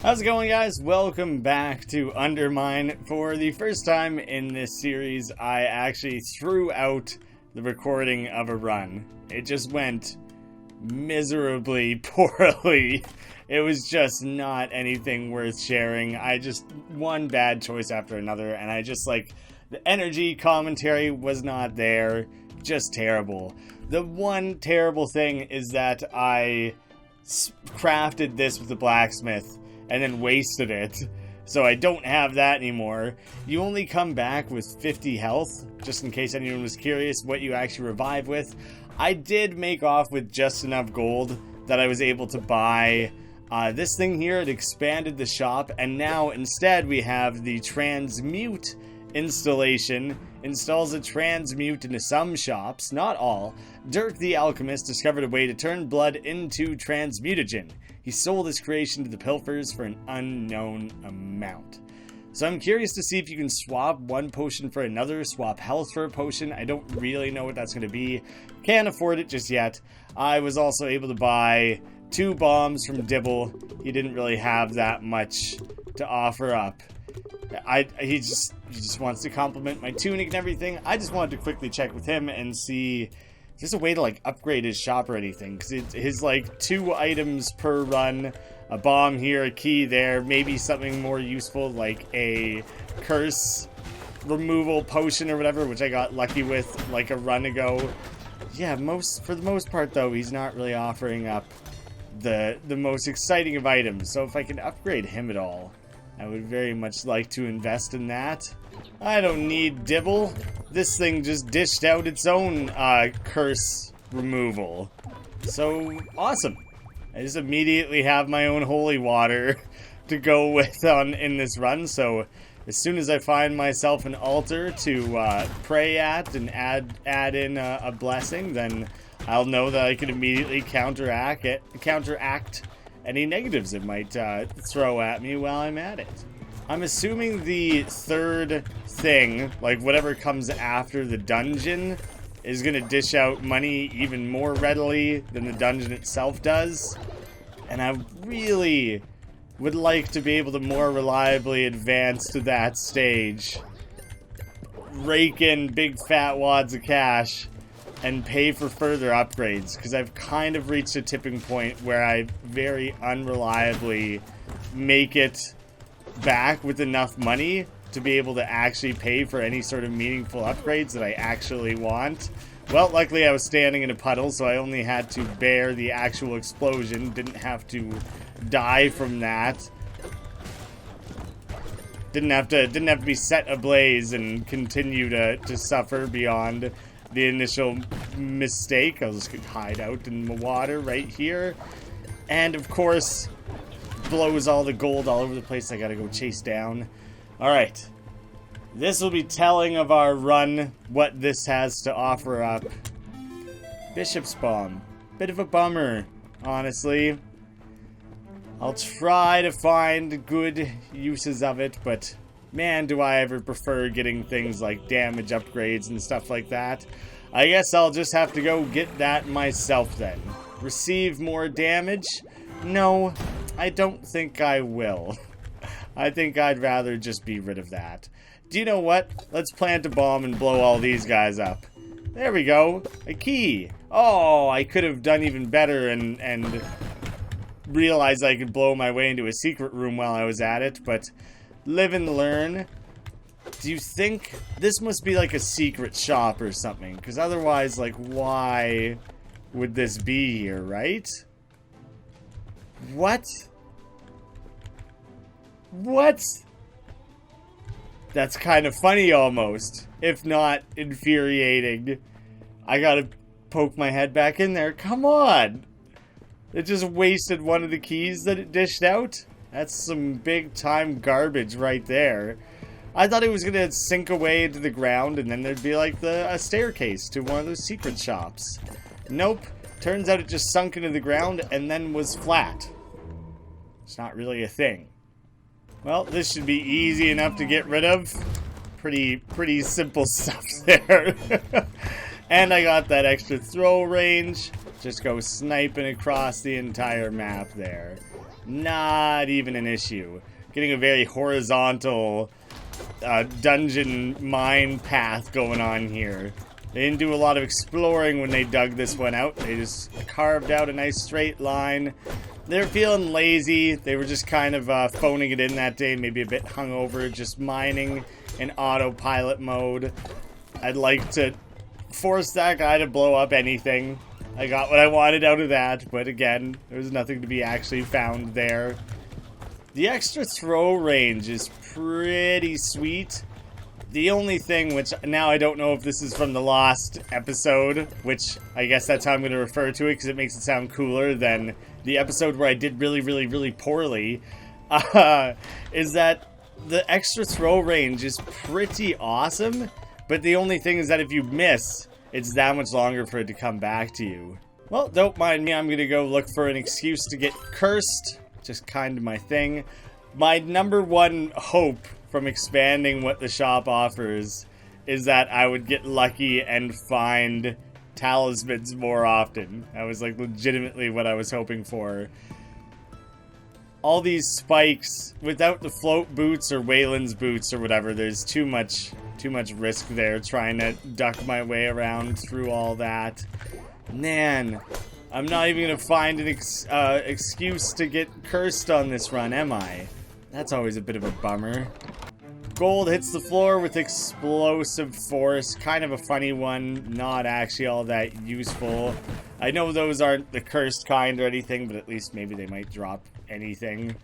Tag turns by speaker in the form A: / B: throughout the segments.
A: How's it going, guys? Welcome back to UnderMine. For the first time in this series, I actually threw out the recording of a run. It just went miserably poorly. It was just not anything worth sharing. One bad choice after another, and the energy commentary was not there. Just terrible. The one terrible thing is that I crafted this with the blacksmith and then wasted it, so I don't have that anymore. You only come back with 50 health, just in case anyone was curious what you actually revive with. I did make off with just enough gold that I was able to buy this thing here. It expanded the shop, and now instead we have the transmute installation. Installs a transmute into some shops, not all. Dirk the alchemist discovered a way to turn blood into transmutagen. He sold his creation to the pilfers for an unknown amount. So I'm curious to see if you can swap one potion for another, swap health for a potion. I don't really know what that's going to be. Can't afford it just yet. I was also able to buy 2 bombs from Dibble. He didn't really have that much to offer up. He just wants to compliment my tunic and everything. I just wanted to quickly check with him and see if there's a way to upgrade his shop or anything, because his 2 items per run, a bomb here, a key there, maybe something more useful like a curse removal potion or whatever, which I got lucky with a run ago. Yeah, for the most part though, he's not really offering up the most exciting of items. So if I can upgrade him at all, I would very much like to invest in that. I don't need Dibble. This thing just dished out its own curse removal. So, awesome. I just immediately have my own holy water to go with in this run. So, as soon as I find myself an altar to pray at and add in a blessing, then I'll know that I can immediately counteract any negatives it might throw at me while I'm at it. I'm assuming the third thing, whatever comes after the dungeon, is going to dish out money even more readily than the dungeon itself does. And I really would like to be able to more reliably advance to that stage, rake in big fat wads of cash, and pay for further upgrades, because I've kind of reached a tipping point where I very unreliably make it back with enough money to be able to actually pay for any sort of meaningful upgrades that I actually want. Well, luckily I was standing in a puddle, so I only had to bear the actual explosion, didn't have to die from that. Didn't have to be set ablaze and continue to suffer beyond the initial mistake. I'll just hide out in the water right here. And of course, blows all the gold all over the place. I gotta go chase down. Alright. This will be telling of our run, what this has to offer up. Bishop's Bomb. Bit of a bummer, honestly. I'll try to find good uses of it, but man, do I ever prefer getting things like damage upgrades and stuff like that. I guess I'll just have to go get that myself then. Receive more damage? No, I don't think I will. I think I'd rather just be rid of that. Do you know what? Let's plant a bomb and blow all these guys up. There we go. A key. Oh, I could have done even better and realized I could blow my way into a secret room while I was at it, but live and learn. Do you think this must be a secret shop or something? Because otherwise, why would this be here, right? What? What? That's kind of funny almost, if not infuriating. I gotta poke my head back in there. Come on! It just wasted one of the keys that it dished out? That's some big time garbage right there. I thought it was gonna sink away into the ground and then there'd be a staircase to one of those secret shops. Nope. Turns out it just sunk into the ground and then was flat. It's not really a thing. Well, this should be easy enough to get rid of. Pretty simple stuff there. And I got that extra throw range. Just go sniping across the entire map there. not even an issue. Getting a very horizontal dungeon mine path going on here. They didn't do a lot of exploring when they dug this one out. They just carved out a nice straight line. They're feeling lazy. They were just kind of phoning it in that day, maybe a bit hungover, just mining in autopilot mode. I'd like to force that guy to blow up anything. I got what I wanted out of that, but again, there was nothing to be actually found there. The extra throw range is pretty sweet. The only thing, which now I don't know if this is from the Lost episode, which I guess that's how I'm going to refer to it because it makes it sound cooler than the episode where I did really, really, really poorly, is that the extra throw range is pretty awesome, but the only thing is that if you miss, it's that much longer for it to come back to you. Well, don't mind me, I'm going to go look for an excuse to get cursed. Just kind of my thing. My number one hope from expanding what the shop offers is that I would get lucky and find talismans more often. That was like legitimately what I was hoping for. All these spikes, without the float boots or Wayland's boots or whatever, there's too much risk there trying to duck my way around through all that. Man, I'm not even gonna find an excuse to get cursed on this run, am I? That's always a bit of a bummer. Gold hits the floor with explosive force. Kind of a funny one. Not actually all that useful. I know those aren't the cursed kind or anything, but at least maybe they might drop anything.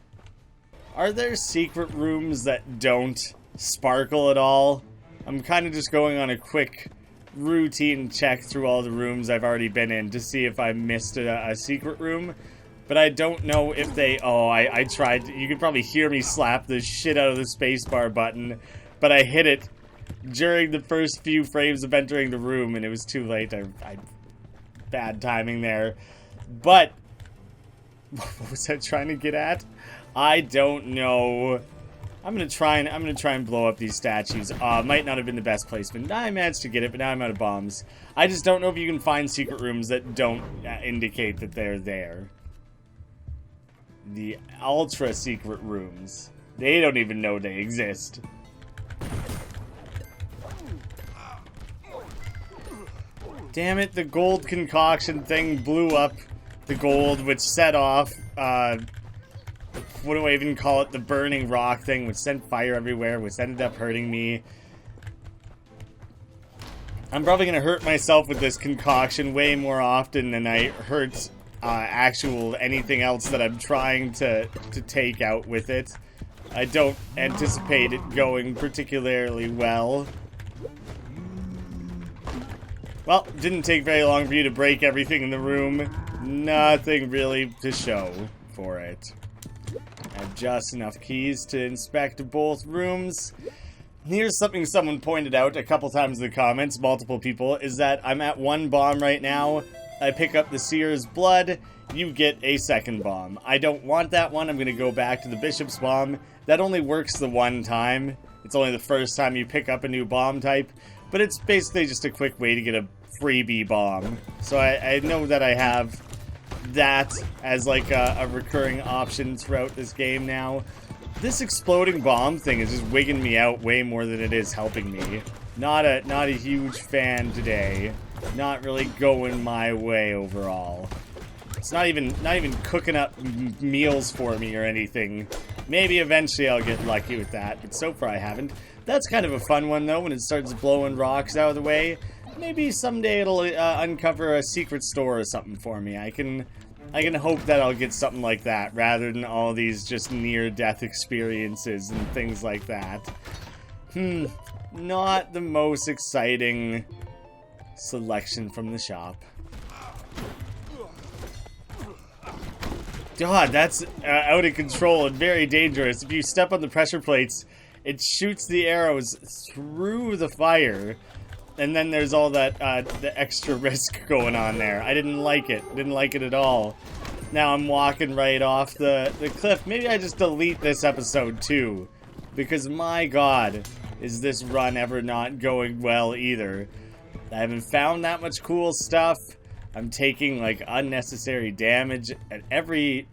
A: Are there secret rooms that don't sparkle at all? I'm kind of just going on a quick routine check through all the rooms I've already been in to see if I missed a secret room. But I don't know if they... Oh, I tried... You could probably hear me slap the shit out of the spacebar button. But I hit it during the first few frames of entering the room, and it was too late. Bad timing there. But... What was I trying to get at? I don't know. I'm gonna try and blow up these statues. Might not have been the best placement. I managed to get it, but now I'm out of bombs. I just don't know if you can find secret rooms that don't indicate that they're there. The ultra secret rooms. They don't even know they exist. Damn it, the gold concoction thing blew up the gold, which set off, what do I even call it? The burning rock thing, which sent fire everywhere, which ended up hurting me. I'm probably gonna hurt myself with this concoction way more often than I hurt actual anything else that I'm trying to take out with it. I don't anticipate it going particularly well. Well, didn't take very long for you to break everything in the room. Nothing really to show for it. I have just enough keys to inspect both rooms. Here's something someone pointed out a couple times in the comments, multiple people, is that I'm at one bomb right now. I pick up the Seer's Blood, you get a second bomb. I don't want that one, I'm gonna go back to the Bishop's bomb. That only works the one time. It's only the first time you pick up a new bomb type, but it's basically just a quick way to get a freebie bomb. So I know that I have that as like a recurring option throughout this game now. This exploding bomb thing is just wigging me out way more than it is helping me. Not a huge fan today. Not really going my way overall. It's not even cooking up meals for me or anything. Maybe eventually I'll get lucky with that, but so far I haven't. That's kind of a fun one though, when it starts blowing rocks out of the way. Maybe someday it'll uncover a secret store or something for me. I can hope that I'll get something like that, rather than all these just near-death experiences and things like that. Not the most exciting selection from the shop. God, that's out of control and very dangerous. If you step on the pressure plates, it shoots the arrows through the fire. And then there's all that, the extra risk going on there. I didn't like it. Didn't like it at all. Now I'm walking right off the cliff. Maybe I just delete this episode too. Because my god, is this run ever not going well either. I haven't found that much cool stuff. I'm taking like unnecessary damage at every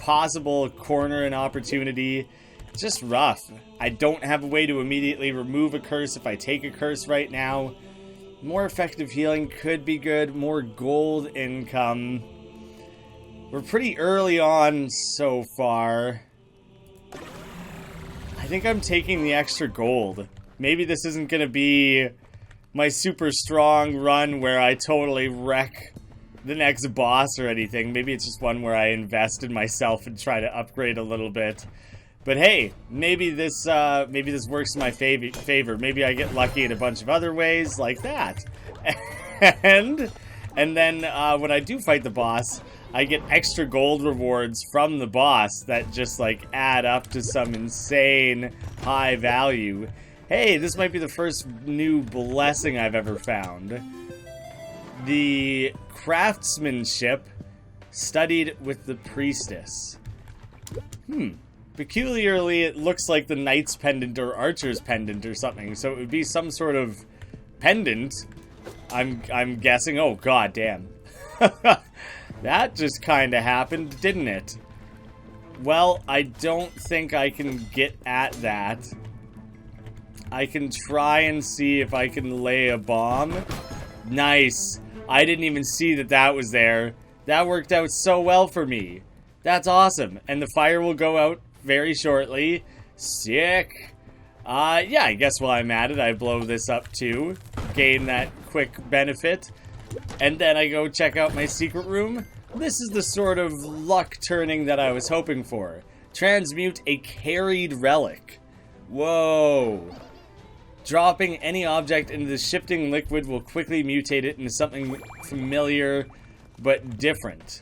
A: possible corner and opportunity. It's just rough. I don't have a way to immediately remove a curse if I take a curse right now. More effective healing could be good. More gold income. We're pretty early on so far. I think I'm taking the extra gold. Maybe this isn't going to be my super strong run where I totally wreck the next boss or anything. Maybe it's just one where I invest in myself and try to upgrade a little bit. But hey, maybe this works in my favor. Maybe I get lucky in a bunch of other ways like that. And then when I do fight the boss, I get extra gold rewards from the boss that just like add up to some insane high value. Hey, this might be the first new blessing I've ever found. The craftsmanship studied with the priestess. Peculiarly, it looks like the knight's pendant or archer's pendant or something, so it would be some sort of pendant. I'm guessing. Oh, god damn. That just kind of happened, didn't it? Well, I don't think I can get at that. I can try and see if I can lay a bomb. Nice. I didn't even see that that was there. That worked out so well for me. That's awesome. And the fire will go out very shortly. Sick. Yeah, I guess while I'm at it, I blow this up too. Gain that quick benefit. And then I go check out my secret room. This is the sort of luck turning that I was hoping for. Transmute a carried relic. Whoa. Dropping any object into the shifting liquid will quickly mutate it into something familiar but different.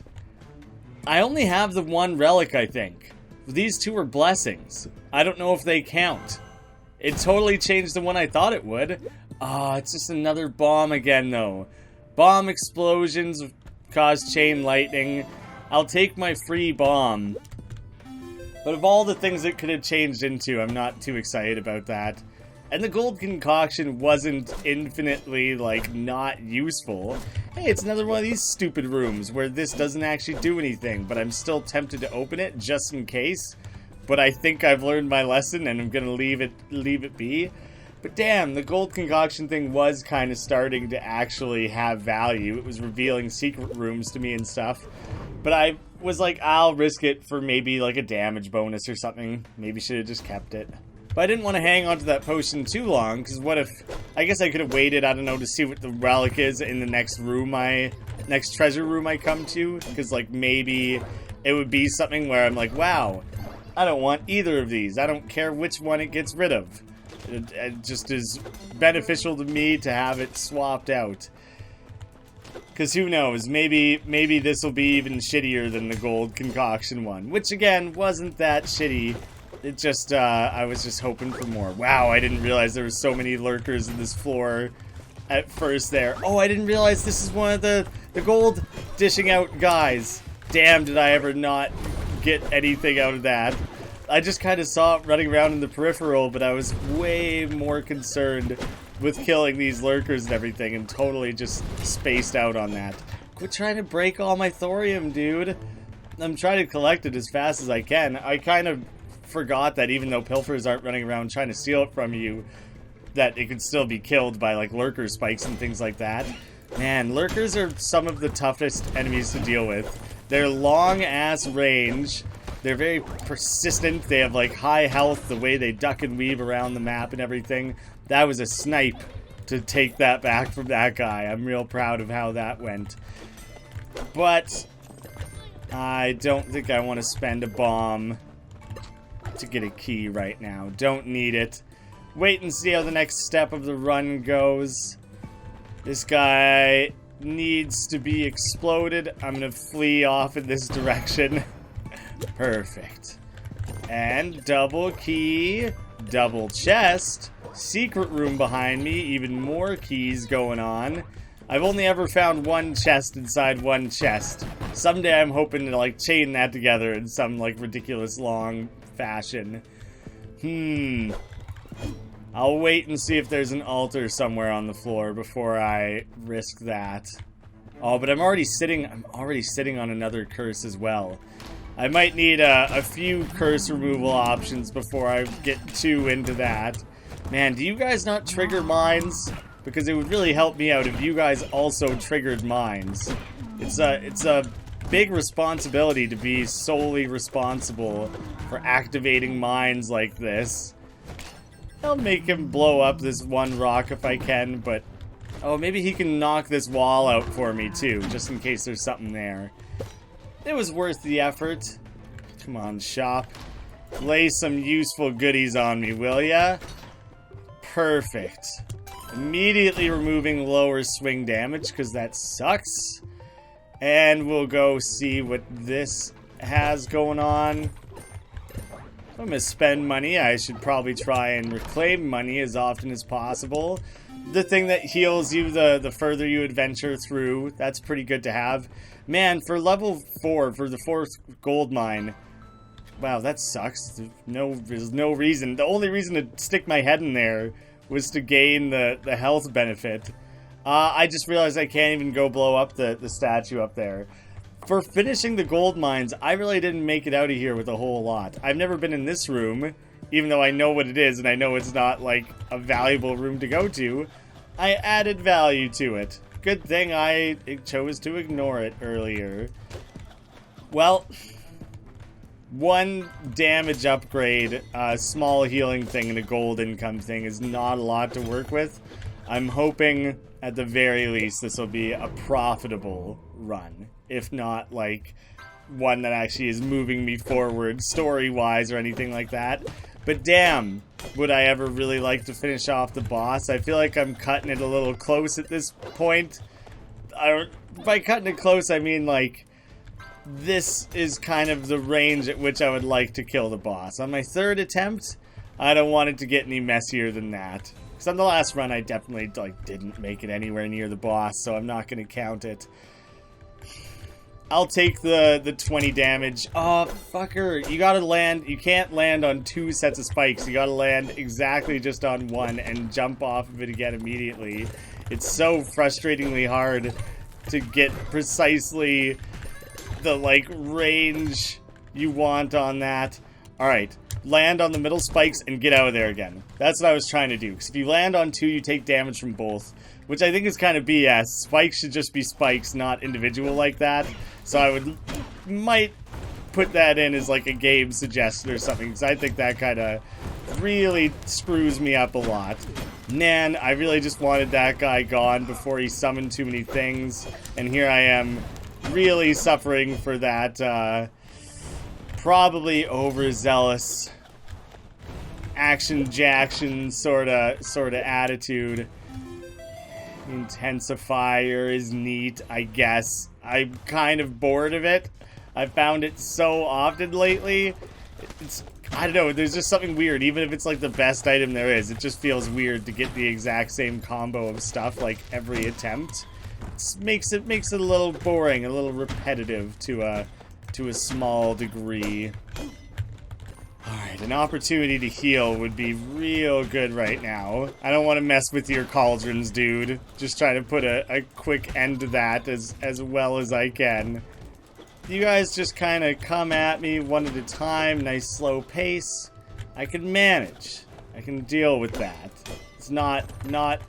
A: I only have the one relic, I think. These two are blessings. I don't know if they count. It totally changed the one I thought it would. Ah, it's just another bomb again, though. Bomb explosions cause chain lightning. I'll take my free bomb. But of all the things it could have changed into, I'm not too excited about that. And the gold concoction wasn't infinitely, like, not useful. Hey, it's another one of these stupid rooms where this doesn't actually do anything, but I'm still tempted to open it just in case. But I think I've learned my lesson and I'm gonna leave it be. But damn, the gold concoction thing was kind of starting to actually have value. It was revealing secret rooms to me and stuff. But I was like, I'll risk it for maybe like a damage bonus or something. Maybe should have just kept it. But I didn't want to hang on to that potion too long, because what if... I guess I could have waited, I don't know, to see what the relic is in the next room next treasure room I come to. Because, like, maybe it would be something where I'm like, wow, I don't want either of these. I don't care which one it gets rid of. It just is beneficial to me to have it swapped out. Because who knows, maybe this will be even shittier than the gold concoction one. Which, again, wasn't that shitty. It just, I was just hoping for more. Wow, I didn't realize there were so many lurkers in this floor at first there. Oh, I didn't realize this is one of the gold dishing out guys. Damn, did I ever not get anything out of that. I just kind of saw it running around in the peripheral, but I was way more concerned with killing these lurkers and everything and totally just spaced out on that. Quit trying to break all my thorium, dude. I'm trying to collect it as fast as I can. I kind of forgot that even though pilfers aren't running around trying to steal it from you, that it could still be killed by like lurker spikes and things like that. Man, lurkers are some of the toughest enemies to deal with. They're long ass range. They're very persistent. They have like high health, the way they duck and weave around the map and everything. That was a snipe to take that back from that guy. I'm real proud of how that went. But I don't think I want to spend a bomb to get a key right now. Don't need it. Wait and see how the next step of the run goes. This guy needs to be exploded. I'm gonna flee off in this direction. Perfect. And double key, double chest, secret room behind me, even more keys going on. I've only ever found one chest inside one chest. Someday I'm hoping to like chain that together in some like ridiculous long fashion. I'll wait and see if there's an altar somewhere on the floor before I risk that. Oh, but I'm already sitting on another curse as well. I might need a few curse removal options before I get too into that. Man, do you guys not trigger mines? Because it would really help me out if you guys also triggered mines. It's a big responsibility to be solely responsible for activating mines like this. I'll make him blow up this one rock if I can, but... Oh, maybe he can knock this wall out for me too, just in case there's something there. It was worth the effort. Come on, shop. Lay some useful goodies on me, will ya? Perfect. Immediately removing lower swing damage, because that sucks. And we'll go see what this has going on. If I'm gonna spend money, I should probably try and reclaim money as often as possible. The thing that heals you the further you adventure through, that's pretty good to have. Man, for level 4, for the 4th gold mine, wow, that sucks. There's no reason. The only reason to stick my head in there was to gain the health benefit. I just realized I can't even go blow up the statue up there. For finishing the gold mines, I really didn't make it out of here with a whole lot. I've never been in this room, even though I know what it is and I know it's not like a valuable room to go to. I added value to it. Good thing I chose to ignore it earlier. Well, one damage upgrade, a small healing thing, and a gold income thing is not a lot to work with. I'm hoping, at the very least, this will be a profitable run. If not, like, one that actually is moving me forward story-wise or anything like that. But damn, would I ever really like to finish off the boss? I feel like I'm cutting it a little close at this point. By cutting it close, I mean, like, this is kind of the range at which I would like to kill the boss. On my 3rd attempt, I don't want it to get any messier than that. Because on the last run, I definitely, like, didn't make it anywhere near the boss, so I'm not going to count it. I'll take the 20 damage. Oh, fucker. You gotta land. You can't land on 2 sets of spikes. You gotta land exactly just on one and jump off of it again immediately. It's so frustratingly hard to get precisely the, like, range you want on that. Alright. Land on the middle spikes and get out of there again. That's what I was trying to do. Because if you land on 2, you take damage from both. Which I think is kind of BS. Spikes should just be spikes, not individual like that. So I might put that in as like a game suggestion or something. Because I think that kind of really screws me up a lot. Man, I really just wanted that guy gone before he summoned too many things. And here I am really suffering for that probably overzealous action-jackson sort of attitude. Intensifier is neat, I guess. I'm kind of bored of it. I've found it so often lately. I don't know, there's just something weird. Even if it's like the best item there is, it just feels weird to get the exact same combo of stuff like every attempt. It makes it a little boring, a little repetitive to a small degree. Alright, an opportunity to heal would be real good right now. I don't want to mess with your cauldrons, dude. Just try to put a quick end to that as well as I can. You guys just kind of come at me one at a time, nice slow pace. I can manage. I can deal with that. It's not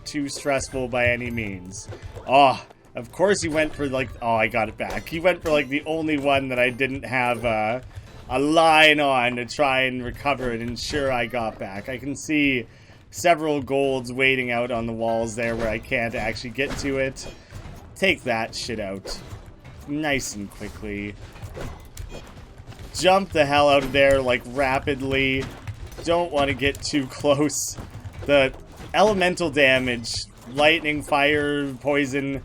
A: too stressful by any means. Oh, of course he went for like, oh, I got it back. He went for like the only one that I didn't have a line on to try and recover and ensure I got back. I can see several golds waiting out on the walls there where I can't actually get to it. Take that shit out. Nice and quickly. Jump the hell out of there, like, rapidly. Don't want to get too close. The elemental damage, lightning, fire, poison,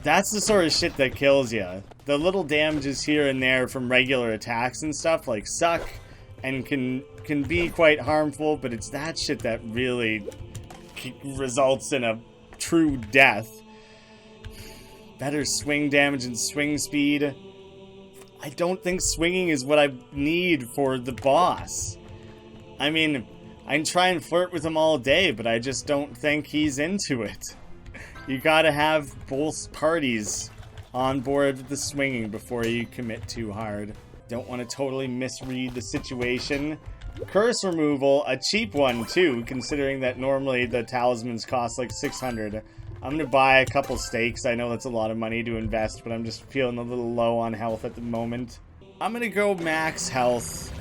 A: that's the sort of shit that kills you. The little damages here and there from regular attacks and stuff, like, suck and can be quite harmful, but it's that shit that really results in a true death. Better swing damage and swing speed. I don't think swinging is what I need for the boss. I mean, I can try and flirt with him all day, but I just don't think he's into it. You gotta have both parties on board with the swinging before you commit too hard. Don't want to totally misread the situation. Curse removal, a cheap one too, considering that normally the talismans cost like 600. I'm gonna buy a couple steaks. I know that's a lot of money to invest, but I'm just feeling a little low on health at the moment. I'm gonna go max health,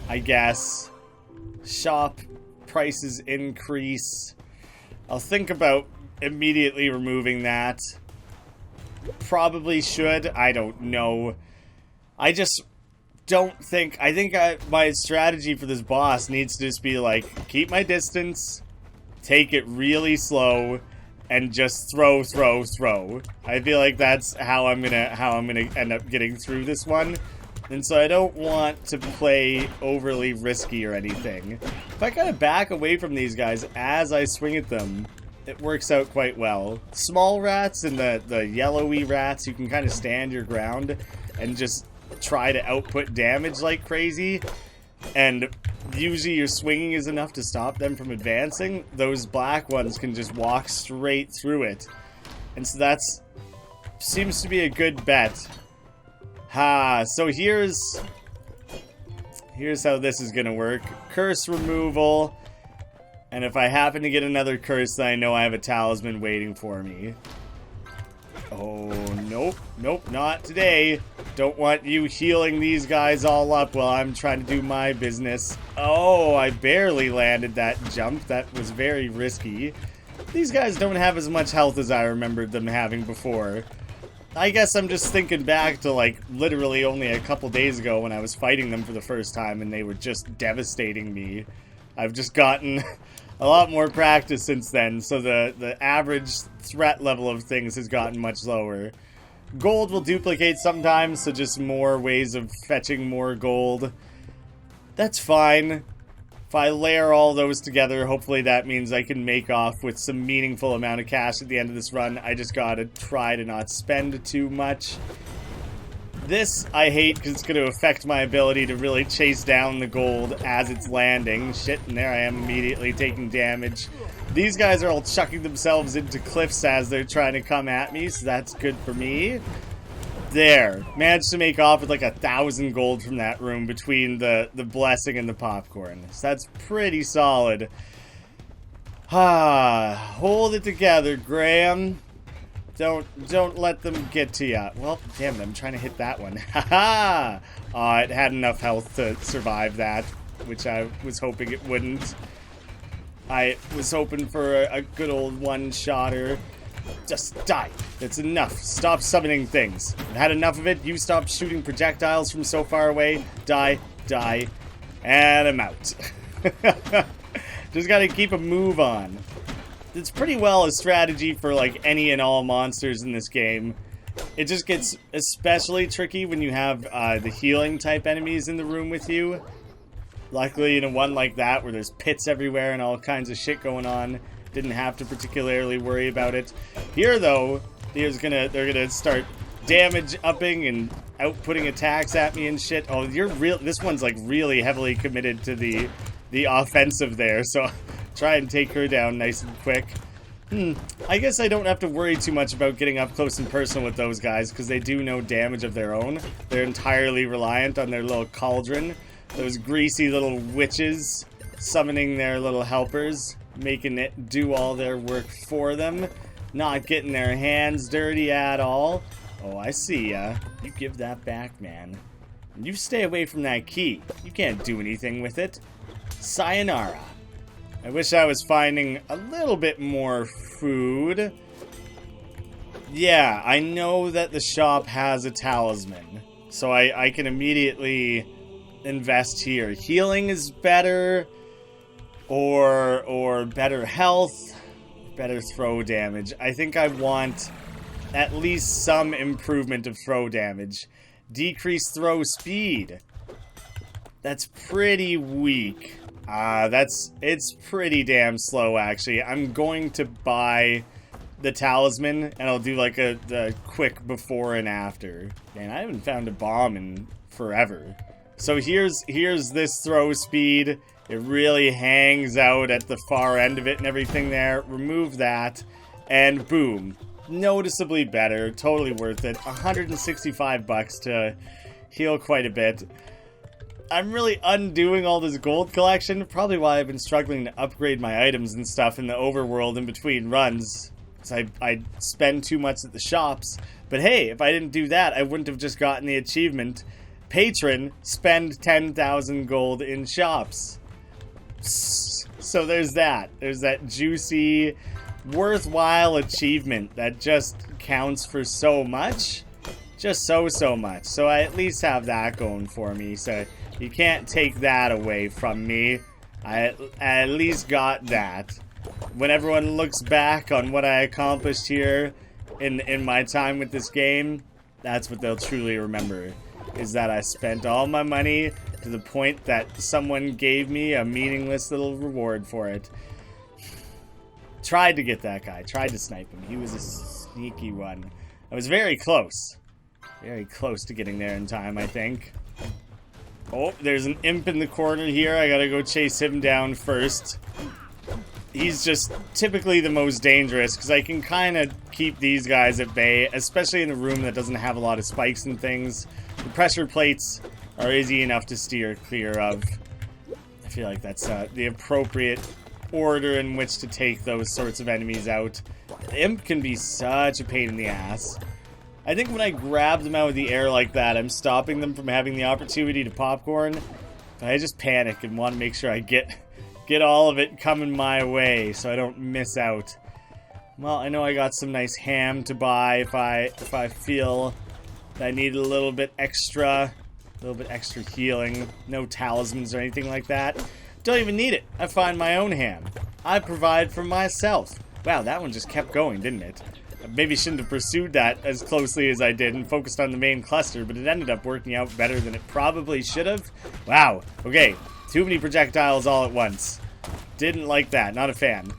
A: I guess. Shop prices increase. I'll think about immediately removing that. Probably should. I don't know. I just don't think... I think my strategy for this boss needs to just be like, keep my distance, take it really slow, and just throw. I feel like that's how I'm gonna end up getting through this one. And so I don't want to play overly risky or anything. If I kind of back away from these guys as I swing at them, it works out quite well. Small rats and the yellowy rats, you can kind of stand your ground and just try to output damage like crazy. And usually your swinging is enough to stop them from advancing. Those black ones can just walk straight through it. And so that's... seems to be a good bet. So here's how this is gonna work. Curse removal. And if I happen to get another curse, then I know I have a talisman waiting for me. Oh, nope. Nope, not today. Don't want you healing these guys all up while I'm trying to do my business. Oh, I barely landed that jump. That was very risky. These guys don't have as much health as I remembered them having before. I guess I'm just thinking back to, like, literally only a couple days ago when I was fighting them for the first time and they were just devastating me. I've just gotten a lot more practice since then, so the average threat level of things has gotten much lower. Gold will duplicate sometimes, so just more ways of fetching more gold. That's fine. If I layer all those together, hopefully that means I can make off with some meaningful amount of cash at the end of this run. I just gotta try to not spend too much. This I hate because it's going to affect my ability to really chase down the gold as it's landing. Shit, and there I am immediately taking damage. These guys are all chucking themselves into cliffs as they're trying to come at me, so that's good for me. There. Managed to make off with like 1,000 gold from that room between the blessing and the popcorn. So that's pretty solid. Hold it together, Graeme. Don't let them get to ya. Well, damn it, I'm trying to hit that one. Haha! It had enough health to survive that, which I was hoping it wouldn't. I was hoping for a good old one-shotter. Just die. That's enough. Stop summoning things. I've had enough of it. You stop shooting projectiles from so far away. Die. Die. And I'm out. Just gotta keep a move on. It's pretty well a strategy for like any and all monsters in this game. It just gets especially tricky when you have the healing type enemies in the room with you. Luckily in a one like that where there's pits everywhere and all kinds of shit going on, didn't have to particularly worry about it. Here though, they're gonna start damage upping and outputting attacks at me and shit. Oh, this one's like really heavily committed to the offensive there, so try and take her down nice and quick. I guess I don't have to worry too much about getting up close and personal with those guys, because they do no damage of their own. They're entirely reliant on their little cauldron. Those greasy little witches summoning their little helpers, making it do all their work for them. Not getting their hands dirty at all. Oh, I see ya. You give that back, man. You stay away from that key. You can't do anything with it. Sayonara. I wish I was finding a little bit more food. Yeah, I know that the shop has a talisman, so I can immediately invest here. Healing is better, or better health, better throw damage. I think I want at least some improvement of throw damage. Decrease throw speed. That's pretty weak. It's pretty damn slow, actually. I'm going to buy the talisman, and I'll do like the quick before and after. Man, I haven't found a bomb in forever. So here's this throw speed. It really hangs out at the far end of it and everything there. Remove that, and boom. Noticeably better. Totally worth it. 165 bucks to heal quite a bit. I'm really undoing all this gold collection. Probably why I've been struggling to upgrade my items and stuff in the overworld in between runs. Because I spend too much at the shops. But hey, if I didn't do that, I wouldn't have just gotten the achievement. Patron, spend 10,000 gold in shops. So there's that. There's that juicy, worthwhile achievement that just counts for so much. Just so much. So I at least have that going for me. So you can't take that away from me. I at least got that. When everyone looks back on what I accomplished here in my time with this game, that's what they'll truly remember. Is that I spent all my money to the point that someone gave me a meaningless little reward for it. Tried to get that guy. Tried to snipe him. He was a sneaky one. I was very close. Very close to getting there in time, I think. Oh, there's an imp in the corner here. I gotta go chase him down first. He's just typically the most dangerous, because I can kind of keep these guys at bay, especially in a room that doesn't have a lot of spikes and things. The pressure plates are easy enough to steer clear of. I feel like that's the appropriate order in which to take those sorts of enemies out. The imp can be such a pain in the ass. I think when I grab them out of the air like that, I'm stopping them from having the opportunity to popcorn. But I just panic and want to make sure I get all of it coming my way so I don't miss out. Well, I know I got some nice ham to buy if I feel that I need a little bit extra healing. No talismans or anything like that. Don't even need it. I find my own ham. I provide for myself. Wow, that one just kept going, didn't it? I maybe shouldn't have pursued that as closely as I did and focused on the main cluster, but it ended up working out better than it probably should have. Wow. Okay. Too many projectiles all at once. Didn't like that. Not a fan.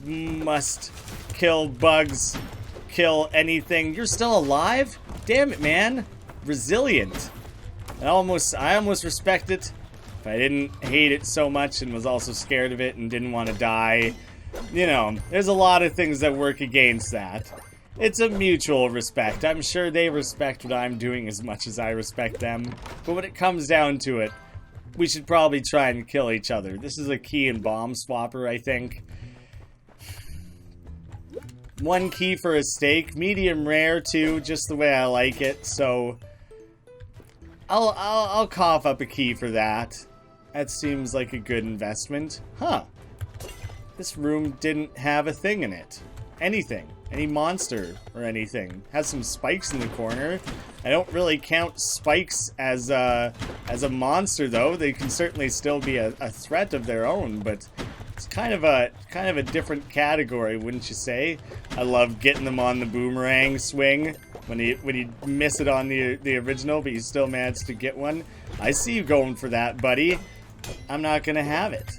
A: Must kill bugs. Kill anything. You're still alive? Damn it, man. Resilient. I almost respect it. If I didn't hate it so much and was also scared of it and didn't want to die. You know, there's a lot of things that work against that. It's a mutual respect. I'm sure they respect what I'm doing as much as I respect them. But when it comes down to it, we should probably try and kill each other. This is a key and bomb swapper, I think. One key for a steak. Medium rare, too, just the way I like it. So, I'll cough up a key for that. That seems like a good investment. Huh. This room didn't have a thing in it. Anything. Any monster or anything. Has some spikes in the corner. I don't really count spikes as a monster, though. They can certainly still be a threat of their own, but it's kind of a different category, wouldn't you say? I love getting them on the boomerang swing when you miss it on the original, but you still manage to get one. I see you going for that, buddy. I'm not gonna have it.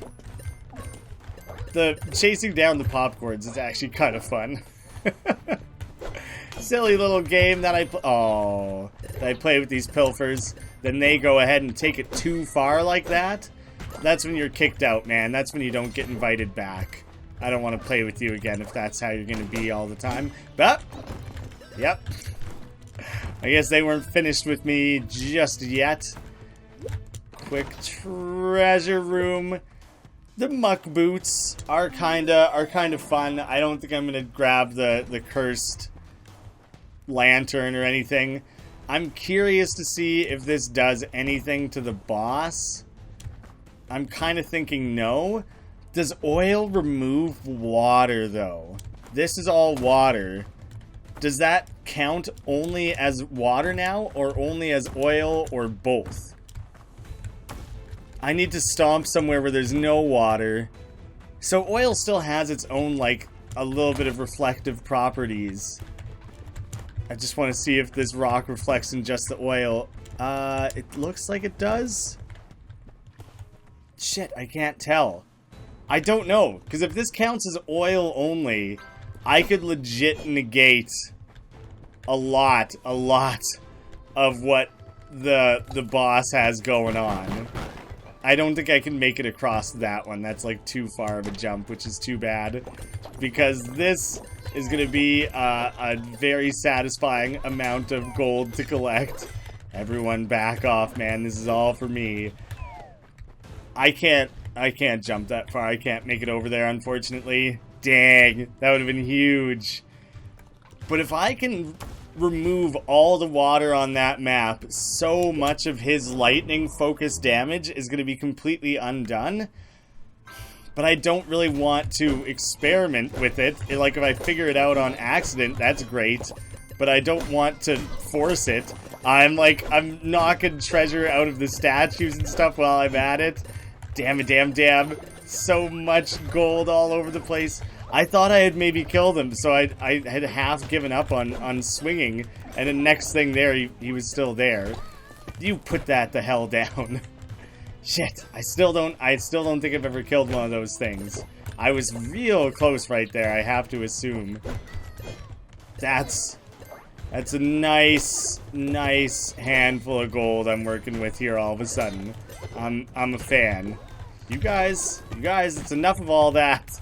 A: The chasing down the popcorns is actually kind of fun. Silly little game that I play with these pilfers. Then they go ahead and take it too far like that. That's when you're kicked out, man. That's when you don't get invited back. I don't want to play with you again if that's how you're going to be all the time. But, yep. I guess they weren't finished with me just yet. Quick treasure room. The muck boots are kinda fun. I don't think I'm gonna grab the cursed lantern or anything. I'm curious to see if this does anything to the boss. I'm kind of thinking no. Does oil remove water though? This is all water. Does that count only as water now, or only as oil, or both? I need to stomp somewhere where there's no water. So oil still has its own, like, a little bit of reflective properties. I just want to see if this rock reflects in just the oil. It looks like it does. Shit, I can't tell. I don't know, because if this counts as oil only, I could legit negate a lot of what the boss has going on. I don't think I can make it across that one. That's like too far of a jump, which is too bad. Because this is going to be a very satisfying amount of gold to collect. Everyone back off, man. This is all for me. I can't jump that far. I can't make it over there, unfortunately. Dang, that would have been huge. But if I can remove all the water on that map, so much of his lightning focus damage is going to be completely undone. But I don't really want to experiment with it. Like, if I figure it out on accident, that's great. But I don't want to force it. I'm knocking treasure out of the statues and stuff while I'm at it. Damn it, damn. So much gold all over the place. I thought I had maybe killed him, so I had half given up on swinging. And the next thing there, he was still there. You put that the hell down. Shit, I still don't think I've ever killed one of those things. I was real close right there, I have to assume. That's a nice handful of gold I'm working with here all of a sudden. I'm a fan. You guys, it's enough of all that.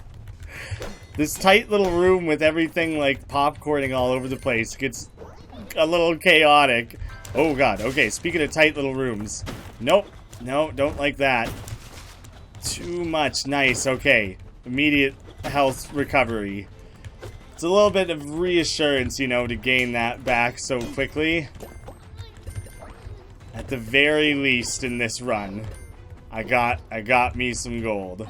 A: This tight little room with everything like popcorning all over the place gets a little chaotic. Oh god, okay, speaking of tight little rooms. Nope, no, don't like that. Too much, nice, okay. Immediate health recovery. It's a little bit of reassurance, you know, to gain that back so quickly. At the very least in this run, I got me some gold.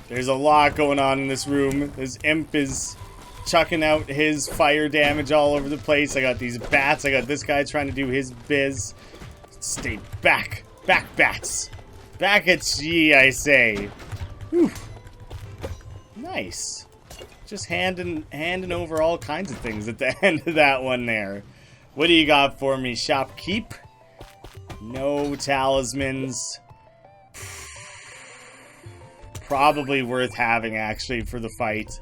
A: There's a lot going on in this room. This imp is chucking out his fire damage all over the place. I got these bats. I got this guy trying to do his biz. Stay back. Back, bats. Back at ye, I say. Whew. Nice. Just handing over all kinds of things at the end of that one there. What do you got for me, shopkeep? No talismans. Probably worth having, actually, for the fight.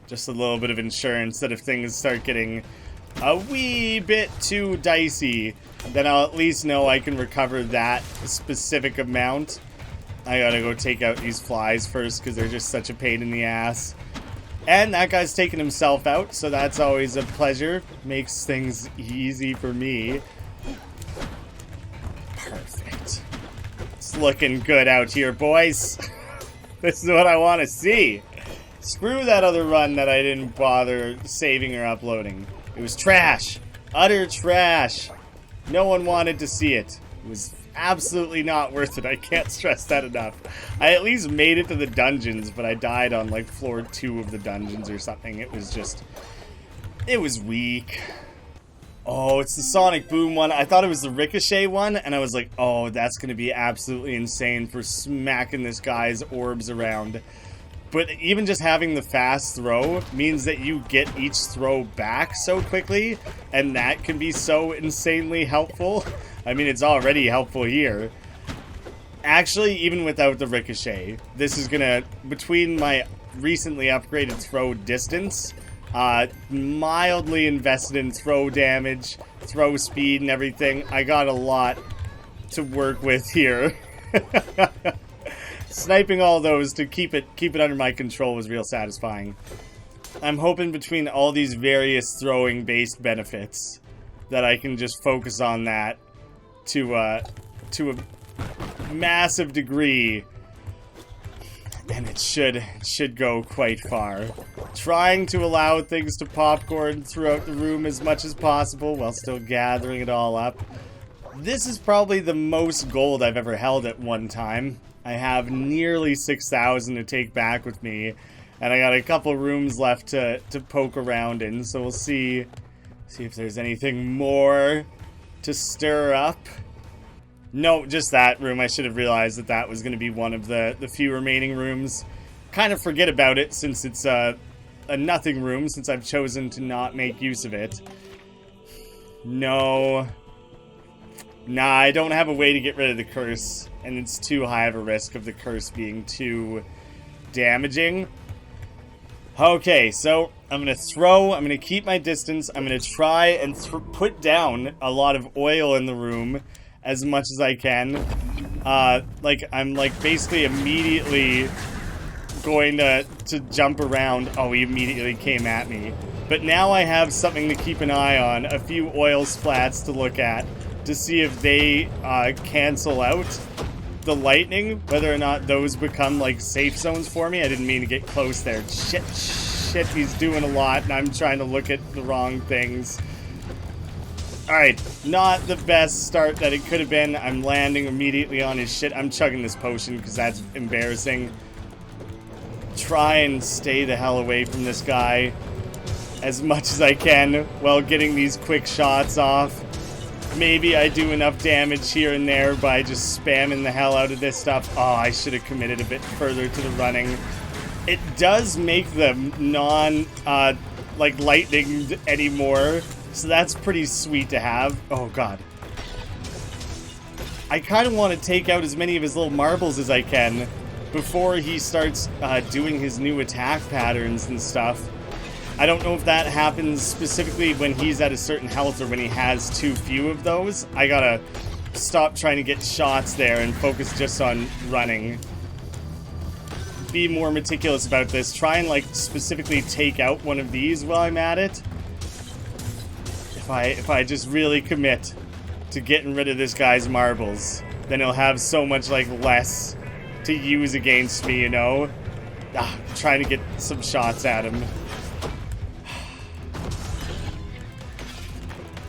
A: Just a little bit of insurance that if things start getting a wee bit too dicey, then I'll at least know I can recover that specific amount. I gotta go take out these flies first because they're just such a pain in the ass. And that guy's taking himself out, so that's always a pleasure. Makes things easy for me. Perfect. It's looking good out here, boys. This is what I want to see. Screw that other run that I didn't bother saving or uploading. It was trash. Utter trash. No one wanted to see it. It was absolutely not worth it. I can't stress that enough. I at least made it to the dungeons, but I died on like floor 2 of the dungeons or something. It was weak. Oh, it's the Sonic Boom one. I thought it was the Ricochet one, and I was like, oh, that's going to be absolutely insane for smacking this guy's orbs around. But even just having the fast throw means that you get each throw back so quickly, and that can be so insanely helpful. I mean, it's already helpful here. Actually, even without the Ricochet, this is going to, between my recently upgraded throw distance, mildly invested in throw damage, throw speed, and everything. I got a lot to work with here. Sniping all those to keep it under my control was real satisfying. I'm hoping between all these various throwing based benefits that I can just focus on that to a massive degree. And it should go quite far. Trying to allow things to popcorn throughout the room as much as possible while still gathering it all up. This is probably the most gold I've ever held at one time. I have nearly 6,000 to take back with me, and I got a couple rooms left to poke around in, so we'll see if there's anything more to stir up. No, just that room. I should have realized that that was going to be one of the few remaining rooms. Kind of forget about it since it's a nothing room, since I've chosen to not make use of it. No. Nah, I don't have a way to get rid of the curse, and it's too high of a risk of the curse being too damaging. Okay, so I'm going to throw, I'm going to keep my distance, I'm going to try and put down a lot of oil in the room as much as I can. I'm basically immediately going to jump around. Oh, he immediately came at me. But now I have something to keep an eye on, a few oil splats to look at, to see if they cancel out the lightning, whether or not those become like safe zones for me. I didn't mean to get close there. Shit, he's doing a lot, and I'm trying to look at the wrong things. Alright, not the best start that it could have been. I'm landing immediately on his shit. I'm chugging this potion because that's embarrassing. Try and stay the hell away from this guy as much as I can while getting these quick shots off. Maybe I do enough damage here and there by just spamming the hell out of this stuff. Oh, I should have committed a bit further to the running. It does make them like lightning anymore, so that's pretty sweet to have. Oh god. I kind of want to take out as many of his little marbles as I can before he starts doing his new attack patterns and stuff. I don't know if that happens specifically when he's at a certain health or when he has too few of those. I gotta stop trying to get shots there and focus just on running. Be more meticulous about this. Try and like specifically take out one of these while I'm at it. If I just really commit to getting rid of this guy's marbles, then he'll have so much like less to use against me, you know? Trying to get some shots at him.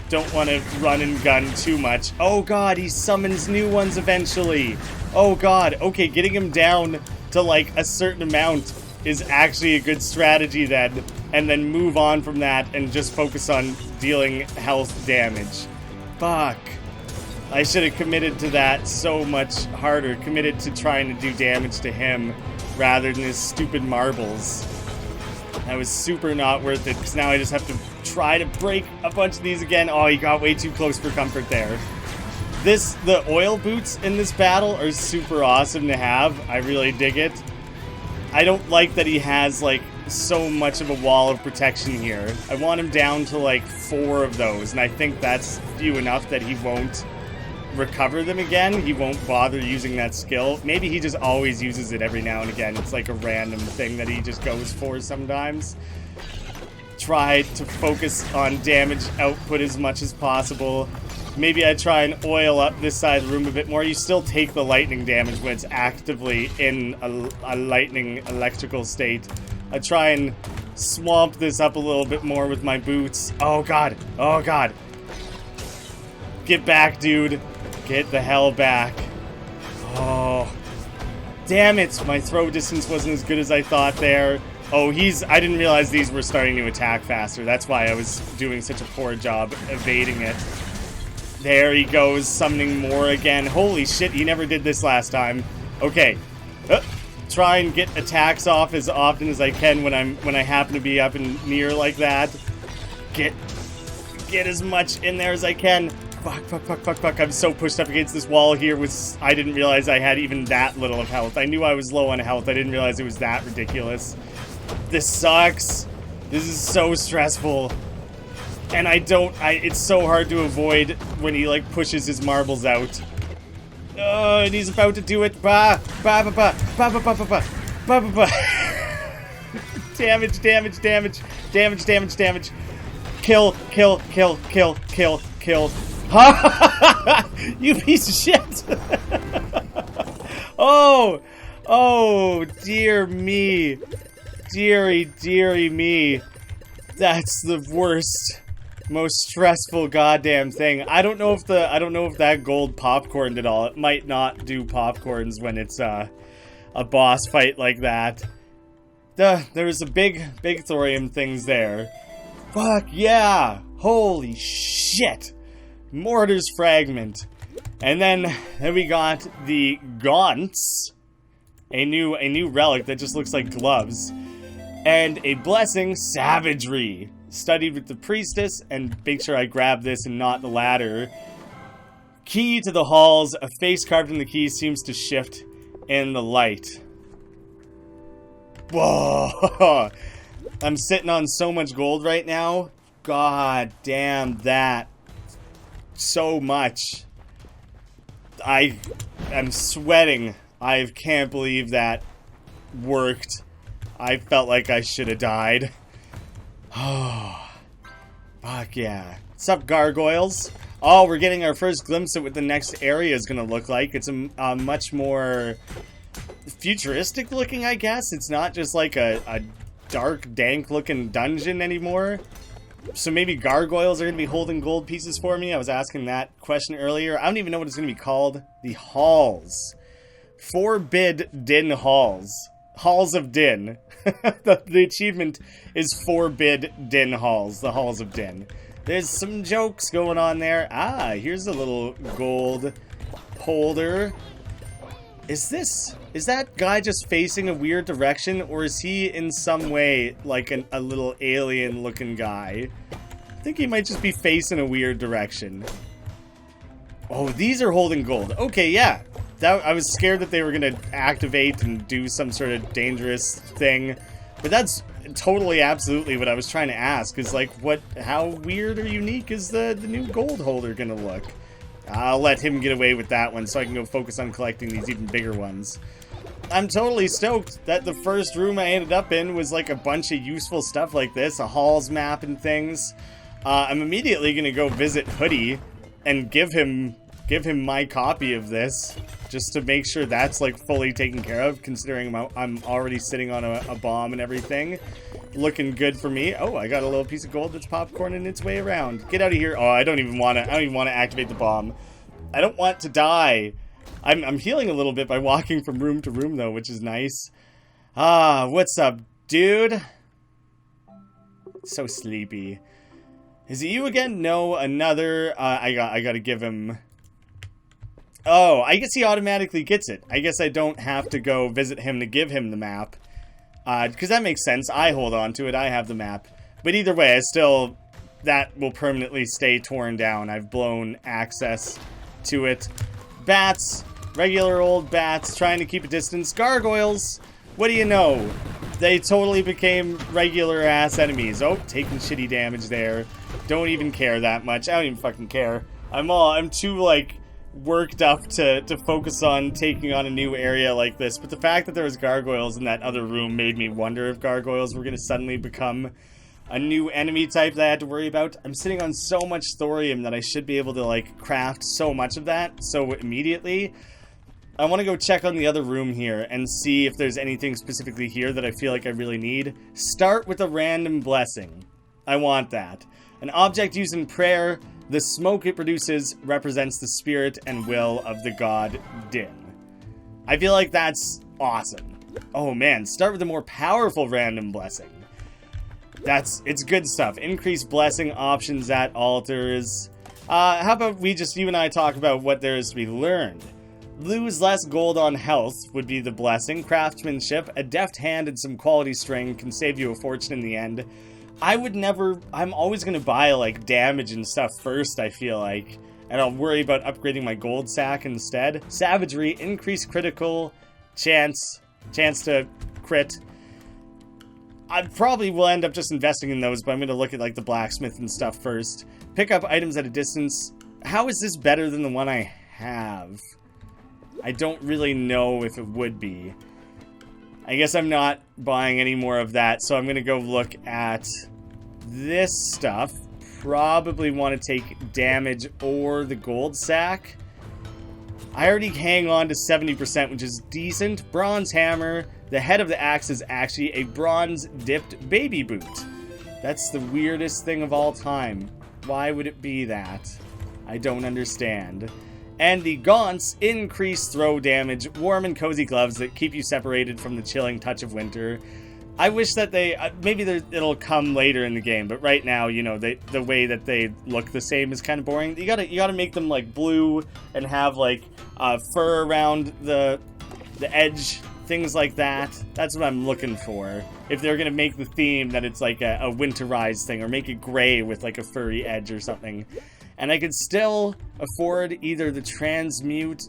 A: Don't want to run and gun too much. Oh god, he summons new ones eventually. Oh god, okay, getting him down to like a certain amount is actually a good strategy then, and then move on from that and just focus on dealing health damage. Fuck. I should have committed to that so much harder, committed to trying to do damage to him rather than his stupid marbles. That was super not worth it, because now I just have to try to break a bunch of these again. Oh, he got way too close for comfort there. The oil boots in this battle are super awesome to have. I really dig it. I don't like that he has, like, so much of a wall of protection here. I want him down to, like, 4 of those, and I think that's few enough that he won't recover them again. He won't bother using that skill. Maybe he just always uses it every now and again. It's like a random thing that he just goes for sometimes. Try to focus on damage output as much as possible. Maybe I try and oil up this side of the room a bit more. You still take the lightning damage when it's actively in a lightning electrical state. I try and swamp this up a little bit more with my boots. Oh god, oh god. Get back, dude. Get the hell back. Oh. Damn it, my throw distance wasn't as good as I thought there. Oh, I didn't realize these were starting to attack faster. That's why I was doing such a poor job evading it. There he goes, summoning more again. Holy shit, he never did this last time. Okay. Try and get attacks off as often as I can when I happen to be up and near like that. Get as much in there as I can. Fuck. I'm so pushed up against this wall here. I didn't realize I had even that little of health. I knew I was low on health. I didn't realize it was that ridiculous. This sucks. This is so stressful. And it's so hard to avoid when he, like, pushes his marbles out. Oh, and he's about to do it. Damage. Kill. You piece of shit. Oh, dear me. Deary me. That's the worst, most stressful goddamn thing. I don't know if that gold popcorned at all. It might not do popcorns when it's a boss fight like that. There was a big thorium things there. Fuck yeah! Holy shit! Mortar's fragment. And then we got the gaunts. A new relic that just looks like gloves. And a blessing, savagery. Studied with the priestess, and make sure I grab this and not the ladder. Key to the halls. A face carved in the key seems to shift in the light. Whoa! I'm sitting on so much gold right now. God damn that. So much. I'm sweating. I can't believe that. worked. I felt like I should have died. Oh, fuck yeah. What's up, gargoyles? Oh, we're getting our first glimpse of what the next area is going to look like. It's a much more futuristic looking, I guess. It's not just like a dark, dank looking dungeon anymore. So maybe gargoyles are going to be holding gold pieces for me. I was asking that question earlier. I don't even know what it's going to be called. The halls. Forbid Din halls. Halls of Din. the achievement is Forbid Din halls. The halls of Din. There's some jokes going on there. Ah, here's a little gold holder. Is that guy just facing a weird direction, or is he in some way like a little alien looking guy? I think he might just be facing a weird direction. Oh, these are holding gold. Okay, yeah. I was scared that they were going to activate and do some sort of dangerous thing. But that's totally, absolutely what I was trying to ask. Is like, how weird or unique is the new gold holder going to look? I'll let him get away with that one so I can go focus on collecting these even bigger ones. I'm totally stoked that the first room I ended up in was like a bunch of useful stuff like this. A halls map and things. I'm immediately going to go visit Hoodie and give him my copy of this, just to make sure that's like fully taken care of, considering I'm already sitting on a bomb and everything. Looking good for me. Oh, I got a little piece of gold that's popcorning its way around. Get out of here. Oh, I don't even want to activate the bomb. I don't want to die. I'm healing a little bit by walking from room to room though, which is nice. Ah, what's up, dude? So sleepy. Is it you again? No, another. I gotta give him. Oh, I guess he automatically gets it. I guess I don't have to go visit him to give him the map. Because that makes sense. I hold on to it. I have the map. But either way, that will permanently stay torn down. I've blown access to it. Bats. Regular old bats trying to keep a distance. Gargoyles. What do you know? They totally became regular ass enemies. Oh, taking shitty damage there. Don't even care that much. I don't even fucking care. I'm too, like, worked up to focus on taking on a new area like this, but the fact that there was gargoyles in that other room made me wonder if gargoyles were going to suddenly become a new enemy type that I had to worry about. I'm sitting on so much thorium that I should be able to like craft so much of that so immediately. I want to go check on the other room here and see if there's anything specifically here that I feel like I really need. Start with a random blessing. I want that. An object used in prayer. The smoke it produces represents the spirit and will of the god Din. I feel like that's awesome. Oh man, start with a more powerful random blessing. It's good stuff. Increased blessing options at altars. How about you and I talk about what there is to be learned? Lose less gold on health would be the blessing. Craftsmanship, a deft hand and some quality string can save you a fortune in the end. I'm always going to buy, like, damage and stuff first, I feel like. And I'll worry about upgrading my gold sack instead. Savagery, increased critical chance to crit. I probably will end up just investing in those, but I'm going to look at, like, the blacksmith and stuff first. Pick up items at a distance. How is this better than the one I have? I don't really know if it would be. I guess I'm not buying any more of that, so I'm going to go look at this stuff. Probably want to take damage or the gold sack. I already hang on to 70%, which is decent. Bronze hammer. The head of the axe is actually a bronze-dipped baby boot. That's the weirdest thing of all time. Why would it be that? I don't understand. And the gaunts increase throw damage, warm and cozy gloves that keep you separated from the chilling touch of winter. I wish that it'll come later in the game, but right now, you know, the way that they look the same is kind of boring. You gotta make them like blue and have like fur around the edge, things like that. That's what I'm looking for. If they're gonna make the theme that it's like a winterized thing, or make it gray with like a furry edge or something. And I could still afford either the transmute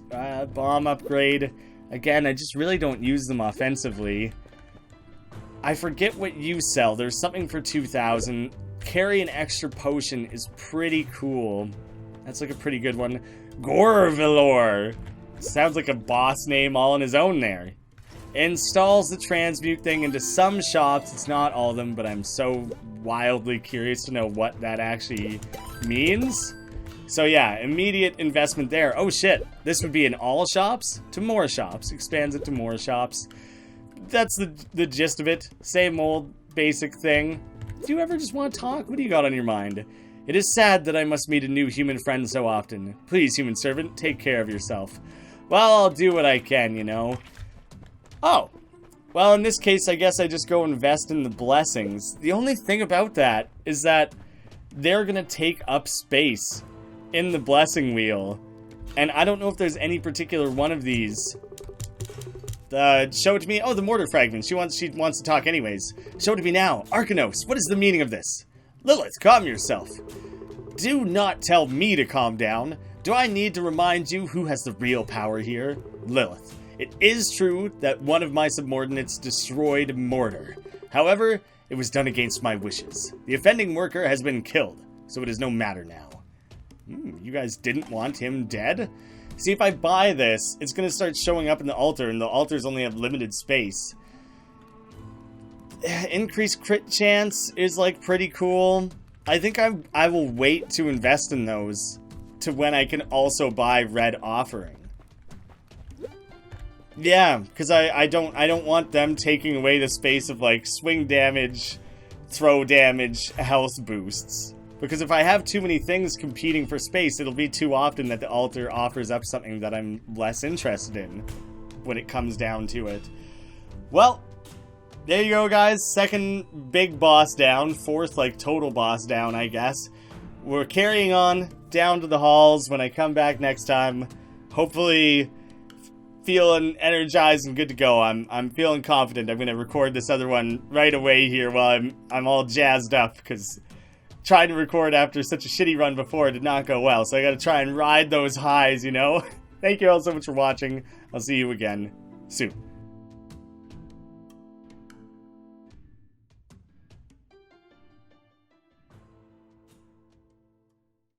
A: bomb upgrade. Again, I just really don't use them offensively. I forget what you sell. There's something for 2,000. Carry an extra potion is pretty cool. That's like a pretty good one. Gorvilor. Sounds like a boss name all on his own there. installs the transmute thing into some shops. It's not all of them, but I'm so wildly curious to know what that actually means. So yeah, immediate investment there. Oh shit, this would be in all shops? To more shops. Expands it to more shops. That's the gist of it. Same old basic thing. Do you ever just want to talk? What do you got on your mind? It is sad that I must meet a new human friend so often. Please, human servant, take care of yourself. Well, I'll do what I can, you know. Oh. Well, in this case, I guess I just go invest in the blessings. The only thing about that is that they're gonna take up space in the blessing wheel. And I don't know if there's any particular one of these. Show it to me. Oh, the mortar fragment. She wants to talk anyways. Show it to me now. Arcanos, what is the meaning of this? Lilith, calm yourself. Do not tell me to calm down. Do I need to remind you who has the real power here? Lilith. It is true that one of my subordinates destroyed MORTAR. However, it was done against my wishes. The offending worker has been killed, so it is no matter now. You guys didn't want him dead? See, if I buy this, it's going to start showing up in the altar, and the altars only have limited space. Increased crit chance is, like, pretty cool. I think I will wait to invest in those to when I can also buy Red Offering. Yeah, because I don't want them taking away the space of, like, swing damage, throw damage, health boosts. Because if I have too many things competing for space, it'll be too often that the altar offers up something that I'm less interested in when it comes down to it. Well, there you go, guys. Second big boss down. Fourth, like, total boss down, I guess. We're carrying on down to the halls. When I come back next time, hopefully feeling energized and good to go. I'm feeling confident. I'm going to record this other one right away here while I'm all jazzed up, because trying to record after such a shitty run before did not go well, so I gotta try and ride those highs, you know? Thank you all so much for watching. I'll see you again soon.